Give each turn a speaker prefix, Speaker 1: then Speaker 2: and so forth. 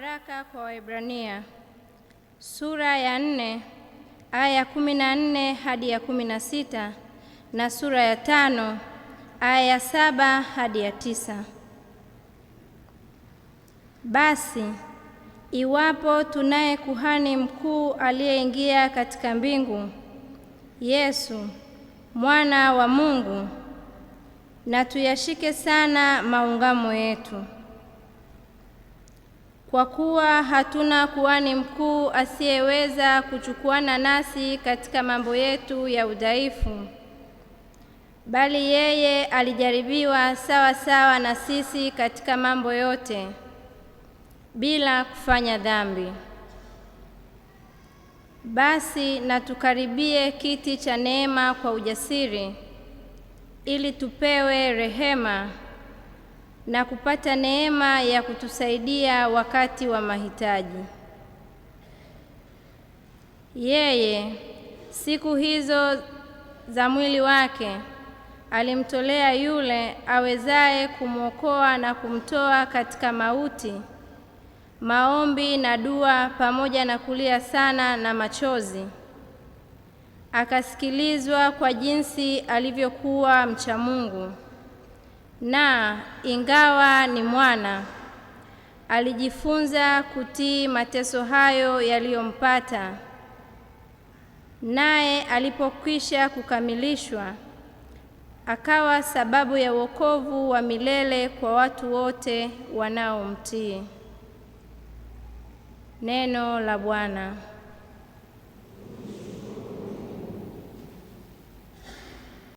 Speaker 1: waraka kwa Waebrania sura ya 4 aya ya 14 hadi ya 16 na sura ya 5 aya ya 7 hadi ya 9. Basi iwapo tunaye kuhani mkuu aliyeingia katika mbingu, Yesu mwana wa Mungu, na tuyashike sana maungamo yetu, kwa kuwa hatuna kuhani mkuu asiyeweza kuchukuana nasi katika mambo yetu ya udhaifu, bali yeye alijaribiwa sawa sawa na sisi katika mambo yote, bila kufanya dhambi. Basi na tukaribie kiti cha neema kwa ujasiri, ili tupewe rehema na kupata neema ya kutusaidia wakati wa mahitaji. Yeye siku hizo za mwili wake alimtolea yule awezaye kumwokoa na kumtoa katika mauti, maombi na dua pamoja na kulia sana na machozi. Akasikilizwa kwa jinsi alivyokuwa mcha Mungu, na ingawa ni mwana, alijifunza kutii mateso hayo yaliyompata. Naye alipokwisha kukamilishwa, akawa sababu ya wokovu wa milele kwa watu wote wanaomtii. Neno la Bwana.